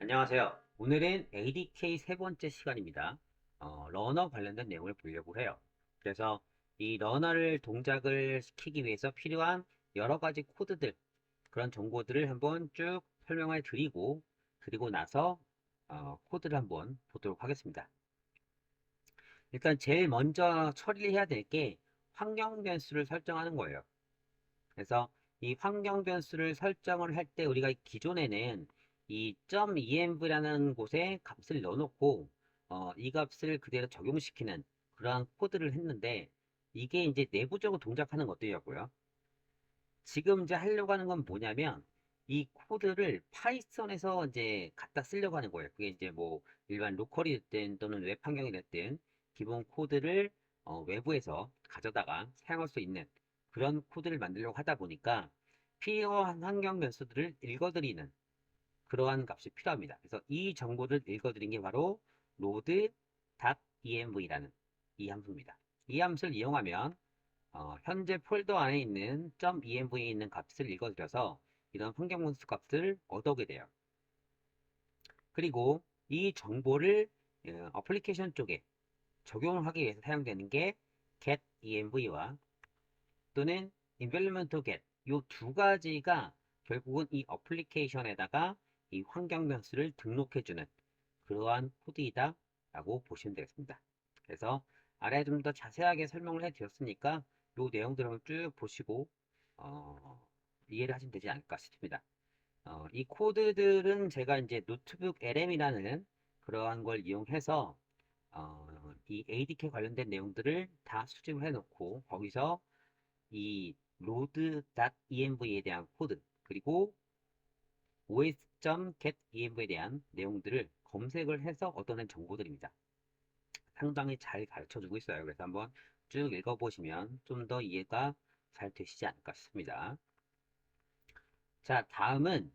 안녕하세요. 오늘은 ADK 세 번째 시간입니다. 러너 관련된 내용을 보려고 해요. 그래서 이 러너를 동작을 시키기 위해서 필요한 여러 가지 코드들, 그런 정보들을 한번 쭉 설명을 드리고, 그리고 나서 코드를 한번 보도록 하겠습니다. 일단 제일 먼저 처리해야 될 게 환경 변수를 설정하는 거예요. 그래서 이 환경 변수를 설정을 할 때 우리가 기존에는 이 .env라는 곳에 값을 넣어놓고 이 값을 그대로 적용시키는 그러한 코드를 했는데 이게 이제 내부적으로 동작하는 것들이었고요. 지금 이제 하려고 하는 건 뭐냐면 이 코드를 파이썬에서 이제 갖다 쓰려고 하는 거예요. 그게 이제 뭐 일반 로컬이 됐든 또는 웹 환경이 됐든 기본 코드를 외부에서 가져다가 사용할 수 있는 그런 코드를 만들려고 하다 보니까 필요한 환경 변수들을 읽어드리는 그러한 값이 필요합니다. 그래서 이 정보를 읽어드린 게 바로 load.env라는 이 함수입니다. 이 함수를 이용하면 현재 폴더 안에 있는 .env에 있는 값을 읽어드려서 이런 환경분수 값을 얻어오게 돼요. 그리고 이 정보를 어플리케이션 쪽에 적용을 하기 위해서 사용되는 게 getEnv와 또는 implementGet 이 두 가지가 결국은 이 어플리케이션에다가 이 환경 변수를 등록해주는 그러한 코드이다 라고 보시면 되겠습니다. 그래서 아래에 좀 더 자세하게 설명을 해드렸으니까 이 내용들을 쭉 보시고 어, 이해를 하시면 되지 않을까 싶습니다. 이 코드들은 제가 이제 노트북 LM이라는 그러한 걸 이용해서 이 ADK 관련된 내용들을 다 수집을 해놓고 거기서 이 load.env에 대한 코드 그리고 os.getenv에 대한 내용들을 검색을 해서 얻어낸 정보들입니다. 상당히 잘 가르쳐주고 있어요. 그래서 한번 쭉 읽어보시면 좀 더 이해가 잘 되시지 않을까 싶습니다. 자, 다음은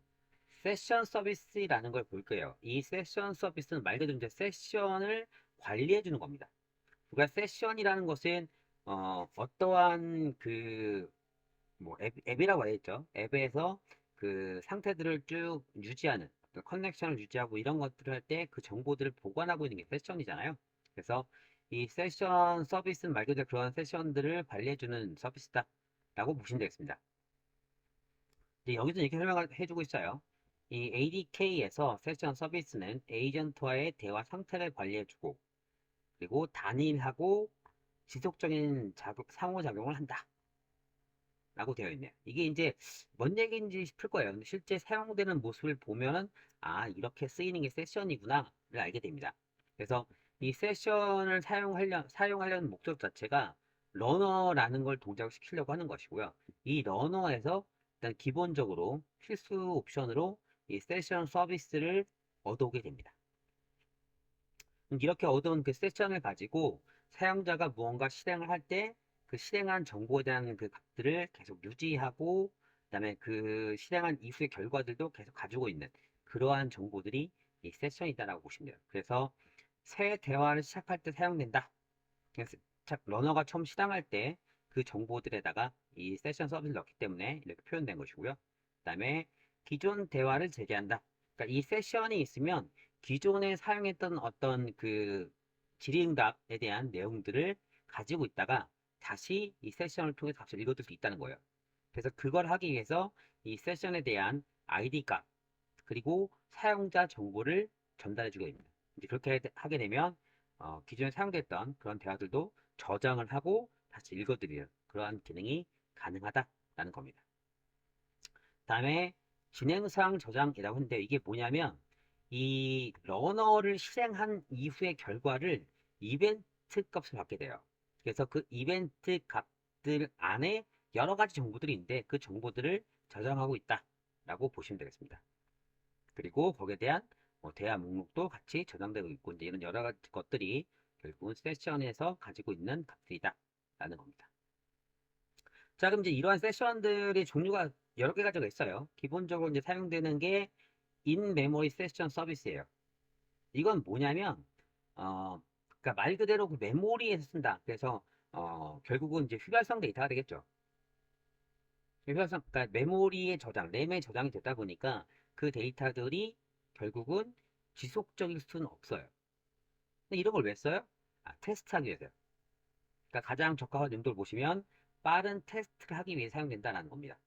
세션 서비스라는 걸 볼 거예요. 이 세션 서비스는 말 그대로 이제 세션을 관리해 주는 겁니다. 그러니까 세션이라는 것은 어떠한 그 뭐 앱이라고 해야겠죠. 앱에서 그 상태들을 쭉 유지하는 커넥션을 유지하고 이런 것들을 할 때 그 정보들을 보관하고 있는 게 세션이잖아요. 그래서 이 세션 서비스는 말 그대로 그런 세션들을 관리해주는 서비스다라고 보시면 되겠습니다. 이제 여기서 이렇게 설명을 해주고 있어요. 이 ADK에서 세션 서비스는 에이전트와의 대화 상태를 관리해주고 그리고 단일하고 지속적인 상호작용을 한다. 라고 되어 있네요. 이게 이제 뭔 얘기인지 싶을 거예요. 근데 실제 사용되는 모습을 보면은 아, 이렇게 쓰이는 게 세션이구나를 알게 됩니다. 그래서 이 세션을 사용하려는 목적 자체가 러너라는 걸 동작을 시키려고 하는 것이고요. 이 러너에서 일단 기본적으로 필수 옵션으로 이 세션 서비스를 얻어오게 됩니다. 이렇게 얻어온 그 세션을 가지고 사용자가 무언가 실행을 할 때 그 실행한 정보에 대한 그 값들을 계속 유지하고 그다음에 그 실행한 이후의 결과들도 계속 가지고 있는 그러한 정보들이 이 세션이다라고 보시면 돼요. 그래서 새 대화를 시작할 때 사용된다. 그래서 러너가 처음 실행할 때 그 정보들에다가 이 세션 서비스를 넣기 때문에 이렇게 표현된 것이고요. 그다음에 기존 대화를 재개한다. 그러니까 이 세션이 있으면 기존에 사용했던 어떤 그 질의응답에 대한 내용들을 가지고 있다가 다시 이 세션을 통해 값을 읽어둘 수 있다는 거예요. 그래서 그걸 하기 위해서 이 세션에 대한 ID 값 그리고 사용자 정보를 전달해 주게 됩니다. 이제 그렇게 하게 되면 기존에 사용됐던 그런 대화들도 저장을 하고 다시 읽어드리는 그러한 기능이 가능하다라는 겁니다. 다음에 진행사항 저장이라고 하는데 이게 뭐냐면 이 러너를 실행한 이후의 결과를 이벤트 값을 받게 돼요. 그래서 그 이벤트 값들 안에 여러 가지 정보들이 있는데 그 정보들을 저장하고 있다라고 보시면 되겠습니다. 그리고 거기에 대한 대화 목록도 같이 저장되고 있고 이제 이런 여러 가지 것들이 결국은 세션에서 가지고 있는 값들이다라는 겁니다. 자, 그럼 이제 이러한 세션들의 종류가 여러 개 가지고 있어요. 기본적으로 이제 사용되는 게 인메모리 세션 서비스예요. 이건 뭐냐면 그러니까 말 그대로 그 메모리에서 쓴다. 그래서 결국은 이제 휘발성 데이터가 되겠죠. 휘발성, 그러니까 메모리의 저장, 램에 저장이 되다 보니까 그 데이터들이 결국은 지속적일 수는 없어요. 근데 이런 걸 왜 써요? 테스트하기 위해서요. 그러니까 가장 적합한 용도를 보시면 빠른 테스트를 하기 위해 사용된다는 겁니다.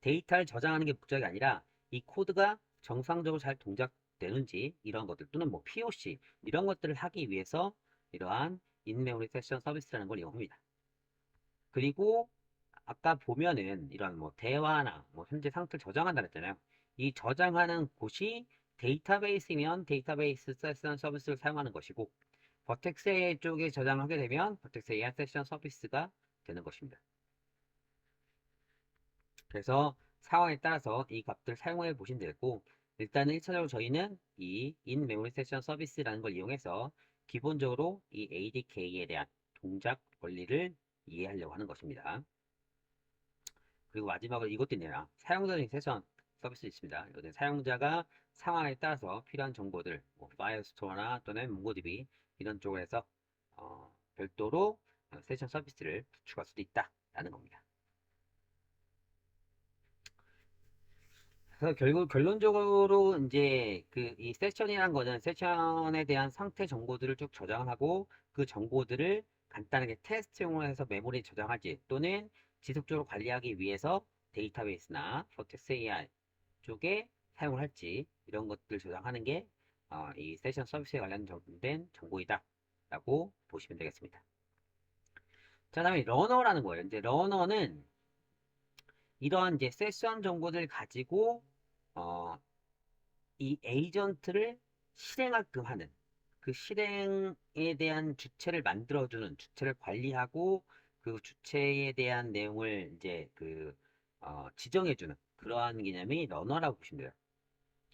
데이터를 저장하는 게 목적이 아니라 이 코드가 정상적으로 잘 동작되는지 이런 것들 또는 뭐 POC 이런 것들을 하기 위해서 이러한 인메모리 세션 서비스라는 걸 이용합니다. 그리고 아까 보면은 이런 뭐 대화나 뭐 현재 상태를 저장한다 그랬잖아요. 이 저장하는 곳이 데이터베이스면 데이터베이스 세션 서비스를 사용하는 것이고 버텍스 AI 쪽에 저장하게 되면 버텍스 AI 세션 서비스가 되는 것입니다. 그래서 상황에 따라서 이 값들 사용해 보시면 되고 일단은 1차적으로 저희는 이 in-memory session 서비스라는 걸 이용해서 기본적으로 이 ADK에 대한 동작 원리를 이해하려고 하는 것입니다. 그리고 마지막으로 이것도 있네요. 사용자적인 세션 서비스 있습니다. 이것은 사용자가 상황에 따라서 필요한 정보들, 뭐 파일 스토어나 또는 몽고디비 이런 쪽에서 별도로 세션 서비스를 구축할 수도 있다라는 겁니다. 그래서 결국 결론적으로 이제 그 이 세션이라는 거는 세션에 대한 상태 정보들을 쭉 저장하고 그 정보들을 간단하게 테스트용으로 해서 메모리에 저장하지 또는 지속적으로 관리하기 위해서 데이터베이스나 버텍스 AI 쪽에 사용을 할지 이런 것들 저장하는 게 이 세션 서비스에 관련된 정보이다 라고 보시면 되겠습니다. 자, 다음에 러너라는 거예요. 이제 러너는 이러한 이제 세션 정보들 가지고 어, 이 에이전트를 실행하게끔 하는 그 실행에 대한 주체를 만들어주는 주체를 관리하고 그 주체에 대한 내용을 이제 지정해주는 그러한 개념이 러너라고 보시면 돼요.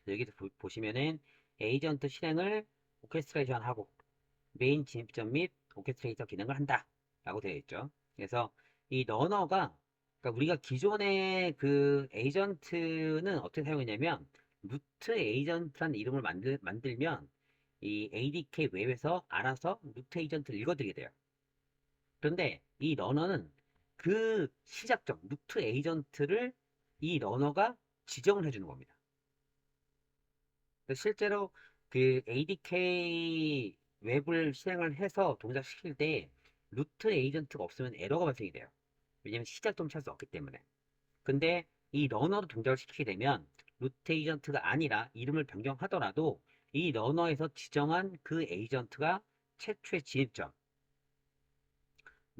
여기서 보시면은 에이전트 실행을 오케스트레이션 하고 메인 진입점 및 오케스트레이터 기능을 한다 라고 되어 있죠. 그래서 이 러너가 그러니까 우리가 기존의 그 에이전트는 어떻게 사용했냐면 루트 에이전트라는 이름을 만들면 이 ADK 웹에서 알아서 루트 에이전트를 읽어드리게 돼요. 그런데 이 러너는 그 시작점 루트 에이전트를 이 러너가 지정을 해주는 겁니다. 실제로 그 ADK 웹을 실행을 해서 동작시킬 때 루트 에이전트가 없으면 에러가 발생이 돼요. 왜냐면 시작점 찾을 수 없기 때문에. 근데 이 러너로 동작을 시키게 되면 루트 에이전트가 아니라 이름을 변경하더라도 이 러너에서 지정한 그 에이전트가 최초의 진입점,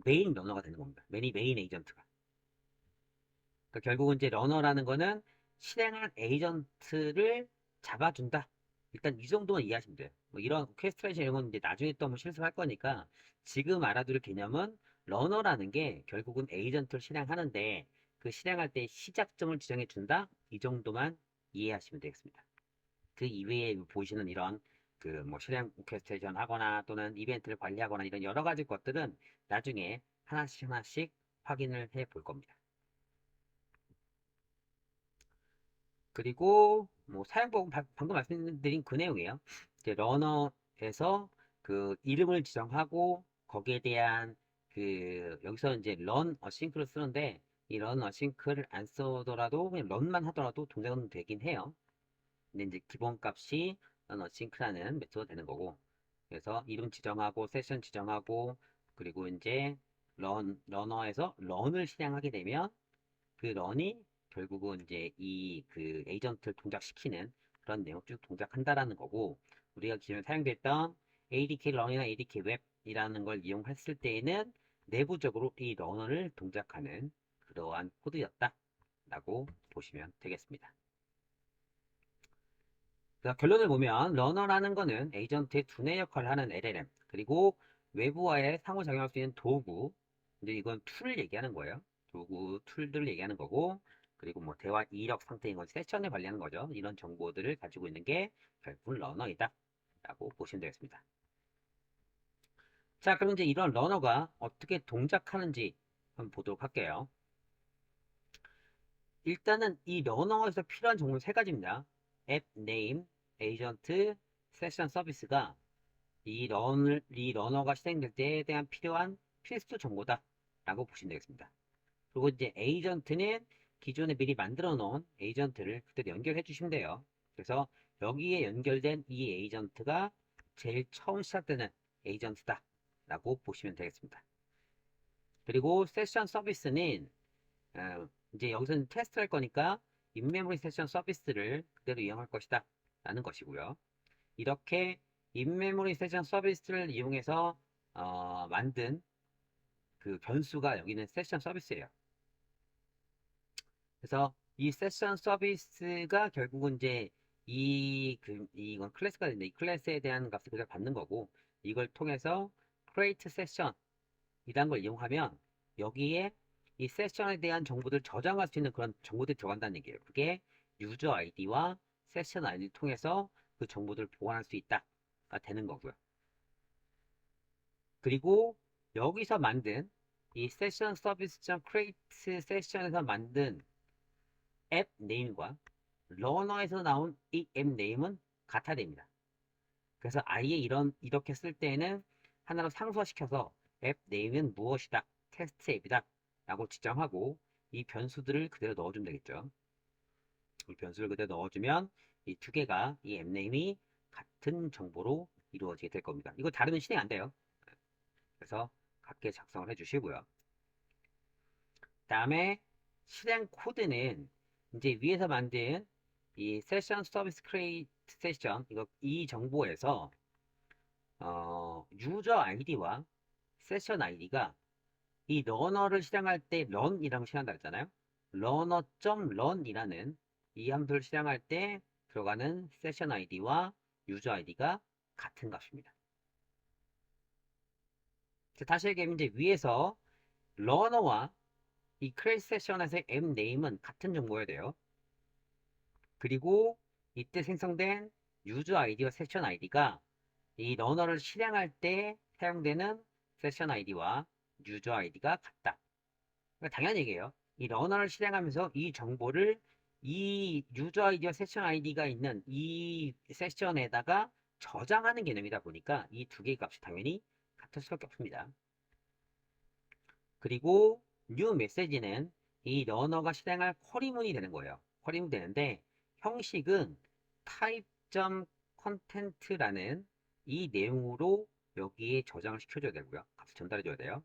메인 러너가 되는 겁니다. 메인 에이전트가. 그러니까 결국은 이제 러너라는 거는 실행한 에이전트를 잡아준다. 일단 이 정도만 이해하시면 돼요. 뭐 이런 오케스트레이션 이런 건 이제 나중에 또 한번 실습할 거니까 지금 알아둘 개념은 러너라는 게 결국은 에이전트를 실행하는데 그 실행할 때 시작점을 지정해 준다. 이 정도만 이해하시면 되겠습니다. 그 이외에 보시는 이런 그 뭐 실행 오케스트레이션 하거나 또는 이벤트를 관리하거나 이런 여러 가지 것들은 나중에 하나씩 하나씩 확인을 해 볼 겁니다. 그리고 뭐 사용법은 방금 말씀드린 그 내용이에요. 이제 러너에서 그 이름을 지정하고 거기에 대한 그 여기서 이제 run async를 쓰는데 이 run async를 안 쓰더라도 그냥 run만 하더라도 동작은 되긴 해요. 근데 이제 기본 값이 run async라는 메소드가 되는 거고 그래서 이름 지정하고 세션 지정하고 그리고 이제 러너에서 run을 실행하게 되면 그 런이 결국은 이제 이 그 에이전트를 동작시키는 그런 내용 쭉 동작한다라는 거고 우리가 기존에 사용됐던 ADK 런이나 ADK 웹이라는 걸 이용했을 때에는 내부적으로 이 러너를 동작하는 그러한 코드였다라고 보시면 되겠습니다. 그래서 결론을 보면 러너라는 거는 에이전트의 두뇌 역할을 하는 LLM 그리고 외부와의 상호작용할 수 있는 도구 근데 이건 툴을 얘기하는 거예요. 도구 툴들을 얘기하는 거고 그리고 뭐 대화 이력 상태인 건 세션을 관리하는 거죠. 이런 정보들을 가지고 있는 게 결국 러너이다 라고 보시면 되겠습니다. 자 그럼 이제 이런 러너가 어떻게 동작하는지 한번 보도록 할게요. 일단은 이 러너에서 필요한 정보는 세 가지입니다. 앱 네임, 에이전트, 세션 서비스가 이 러너가 실행될 때에 대한 필요한 필수 정보다 라고 보시면 되겠습니다. 그리고 이제 에이전트는 기존에 미리 만들어 놓은 에이전트를 그대로 연결해 주시면 돼요. 그래서 여기에 연결된 이 에이전트가 제일 처음 시작되는 에이전트다 라고 보시면 되겠습니다. 그리고 세션 서비스는 이제 여기서는 테스트 할 거니까 인메모리 세션 서비스를 그대로 이용할 것이다 라는 것이고요. 이렇게 인메모리 세션 서비스를 이용해서 만든 그 변수가 여기는 세션 서비스예요. 그래서 이 세션 서비스가 결국은 이제 이건 클래스가 되는데 이 클래스에 대한 값을 그냥 받는 거고, 이걸 통해서 create session 이란 걸 이용하면 여기에 이 세션에 대한 정보들을 저장할 수 있는 그런 정보들이 들어간다는 얘기예요. 그게 유저 아이디와 세션 아이디를 통해서 그 정보들을 보관할 수 있다가 되는 거고요. 그리고 여기서 만든 이 세션 서비스.create 세션에서 만든 앱 네임과 러너에서 나온 이 앱 네임은 같아야 됩니다. 그래서 아예 이렇게 쓸 때에는 하나로 상수화시켜서 앱 네임은 무엇이다, 테스트 앱이다 라고 지정하고 이 변수들을 그대로 넣어주면 되겠죠. 이 변수를 그대로 넣어주면 이 두 개가 이 앱 네임이 같은 정보로 이루어지게 될 겁니다. 이거 다르면 실행 안 돼요. 그래서 같게 작성을 해주시고요. 다음에 실행 코드는 이제 위에서 만든 이 세션 서비스 크리에이트 세션 이 정보에서 유저 아이디와 세션 아이디가 이 러너를 실행할 때 run이라고 실행한다 했잖아요. runner.run이라는 이 함수를 실행할 때 들어가는 세션 아이디와 유저 아이디가 같은 값입니다. 다시 얘기하면 이제 위에서 러너와 이 create 세션에서의 앱 네임은 같은 정보여야 돼요. 그리고 이때 생성된 유저 아이디와 세션 아이디가 이 러너를 실행할 때 사용되는 세션 아이디와 유저 아이디가 같다. 그러니까 당연한 얘기예요. 이 러너를 실행하면서 이 정보를 이 유저 아이디와 세션 아이디가 있는 이 세션에다가 저장하는 개념이다 보니까 이 두 개의 값이 당연히 같을 수밖에 없습니다. 그리고 new 메시지는 이 러너가 실행할 쿼리문이 되는 거예요. 쿼리문 되는데 형식은 type.content라는 이 내용으로 여기에 저장을 시켜줘야 되고요. 값을 전달해줘야 돼요.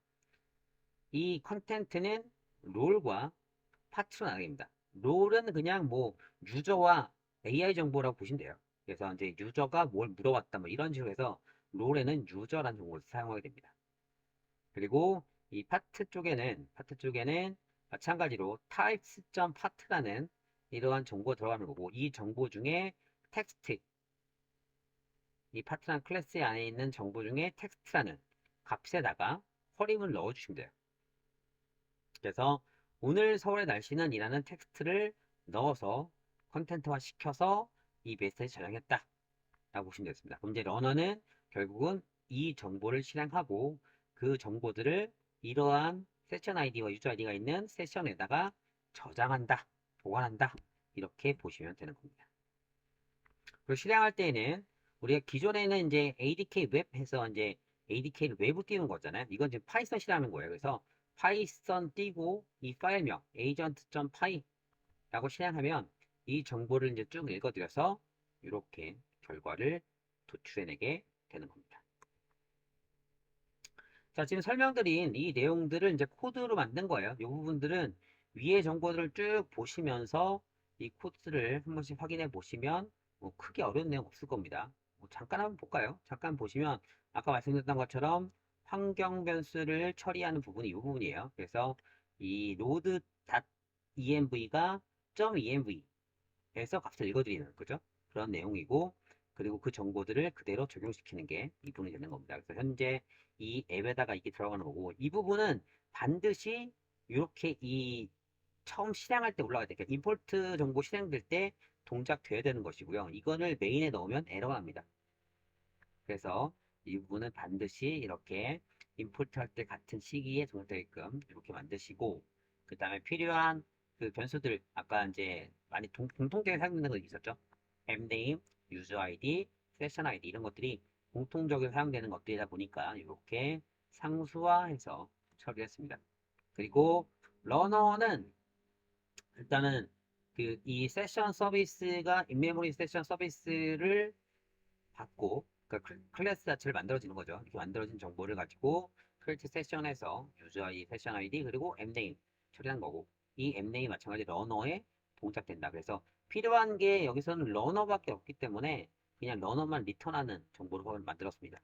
이 컨텐트는 롤과 파트로 나눠집니다. 롤은 그냥 뭐 유저와 AI 정보라고 보시면 돼요. 그래서 이제 유저가 뭘 물어봤다 뭐 이런 식으로 해서 롤에는 유저라는 정보를 사용하게 됩니다. 그리고 이 파트 쪽에는 마찬가지로 types.part라는 이러한 정보가 들어가는 거고, 이 정보 중에 텍스트, 이 파트라는 클래스 안에 있는 정보 중에 텍스트라는 값에다가 허림을 넣어주시면 돼요. 그래서 오늘 서울의 날씨는 이라는 텍스트를 넣어서 컨텐트화 시켜서 이 메시지 저장했다 라고 보시면 되겠습니다. 그럼 이제 러너는 결국은 이 정보를 실행하고 그 정보들을 이러한 세션 아이디와 유저 아이디가 있는 세션에다가 저장한다, 보관한다 이렇게 보시면 되는 겁니다. 그리고 실행할 때에는 우리가 기존에는 이제 ADK 웹 해서 이제 ADK를 외부 띄우는 거잖아요. 이건 지금 파이썬 실행하는 거예요. 그래서 파이썬 띄고 이 파일명 agent.py라고 실행하면 이 정보를 이제 쭉 읽어드려서 이렇게 결과를 도출해내게 되는 겁니다. 자, 지금 설명드린 이 내용들을 이제 코드로 만든 거예요. 이 부분들은 위의 정보들을 쭉 보시면서 이 코드를 한 번씩 확인해 보시면 뭐 크게 어려운 내용 없을 겁니다. 뭐 잠깐 한번 볼까요? 잠깐 보시면 아까 말씀드렸던 것처럼 환경 변수를 처리하는 부분이 이 부분이에요. 그래서 이 load.env가 .env에서 값을 읽어드리는 거죠. 그런 내용이고, 그리고 그 정보들을 그대로 적용시키는 게 이 부분이 되는 겁니다. 그래서 현재 이 앱에다가 이게 들어가는 거고, 이 부분은 반드시 이렇게 이 처음 실행할 때 올라가야 돼요. 그러니까 임포트 정보 실행될 때 동작돼야 되는 것이고요. 이거를 메인에 넣으면 에러가 납니다. 그래서 이 부분은 반드시 이렇게 임포트 할 때 같은 시기에 동작되게끔 이렇게 만드시고, 그 다음에 필요한 그 변수들 아까 이제 많이 공통되게 사용되는 거 있었죠. 앱네임, 유저 아이디, 세션 아이디 이런 것들이 공통적으로 사용되는 것들이다 보니까 이렇게 상수화해서 처리했습니다. 그리고 러너는 일단은 이 세션 서비스가 인메모리 세션 서비스를 받고, 그러니까 클래스 자체를 만들어지는 거죠. 이렇게 만들어진 정보를 가지고 크리에이트 세션에서 유저 아이디, 세션 아이디 그리고 앱네임 처리한 거고, 이 앱네임이 마찬가지 러너에 동작된다. 그래서 필요한 게 여기서는 러너밖에 없기 때문에 그냥 러너만 리턴하는 정보를 만들었습니다.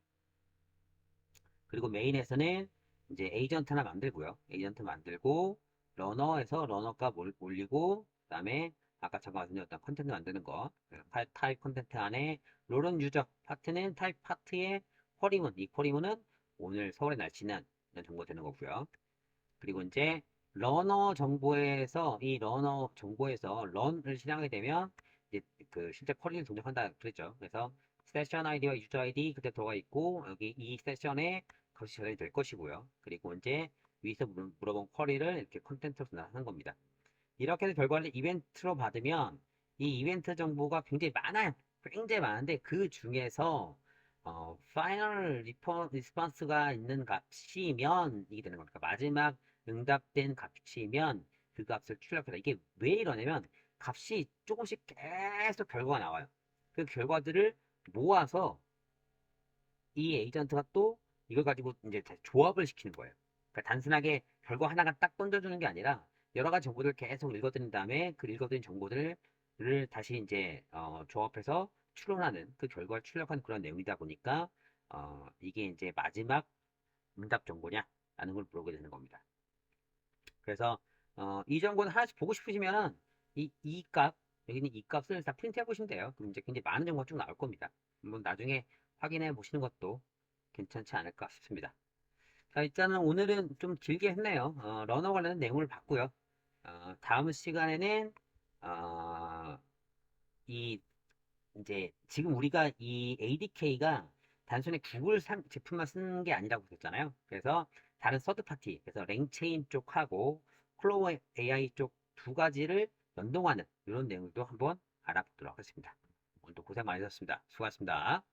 그리고 메인에서는 이제 에이전트 하나 만들고요. 에이전트 만들고 러너에서 러너 값 올리고, 그다음에 아까 잠깐 말씀드렸던 컨텐츠 만드는 거, 타입 컨텐츠 안에 롤은 유저 파트는 타입 파트의 쿼리문, 이 쿼리문은 오늘 서울의 날씨는 이런 정보 되는 거고요. 그리고 이제 러너 정보에서 이 러너 정보에서 런을 실행하게 되면 이제 그 실제 쿼리를 동작한다 그랬죠. 그래서 세션 아이디와 유저 아이디 그때 들어가 있고, 여기 이 세션에 값이 저장이 될 것이고요. 그리고 이제 위에서 물어본 쿼리를 이렇게 컨텐츠로 전환하는 겁니다. 이렇게 해서 결과를 이벤트로 받으면 이 이벤트 정보가 굉장히 많아요. 굉장히 많은데 그 중에서 파이널 리스폰스가 있는 값이면 이게 되는 겁니다. 마지막 응답된 값이면 그 값을 출력해서, 이게 왜 이러냐면 값이 조금씩 계속 결과가 나와요. 그 결과들을 모아서 이 에이전트가 또 이걸 가지고 이제 조합을 시키는 거예요. 그러니까 단순하게 결과 하나가 딱 던져주는 게 아니라 여러 가지 정보들을 계속 읽어드린 다음에 그 읽어드린 정보들을 다시 이제 조합해서 추론하는, 그 결과를 출력하는 그런 내용이다 보니까 이게 이제 마지막 응답 정보냐 라는 걸 물어보게 되는 겁니다. 그래서 이 정보는 하나씩 보고 싶으시면 이 값, 여기는 이 값을 다 프린트해 보시면 돼요. 그럼 이제 굉장히 많은 정보가 쭉 나올 겁니다. 한번 나중에 확인해 보시는 것도 괜찮지 않을까 싶습니다. 자, 일단은 오늘은 좀 길게 했네요. 러너 관련된 내용을 봤고요. 다음 시간에는 어, 이 이제 지금 우리가 이 ADK가 단순히 구글 제품만 쓰는 게 아니라고 그랬잖아요. 그래서 다른 서드 파티, 그래서 랭체인 쪽하고 클로버 AI 쪽 두 가지를 연동하는 이런 내용도 한번 알아보도록 하겠습니다. 오늘도 고생 많으셨습니다. 수고하셨습니다.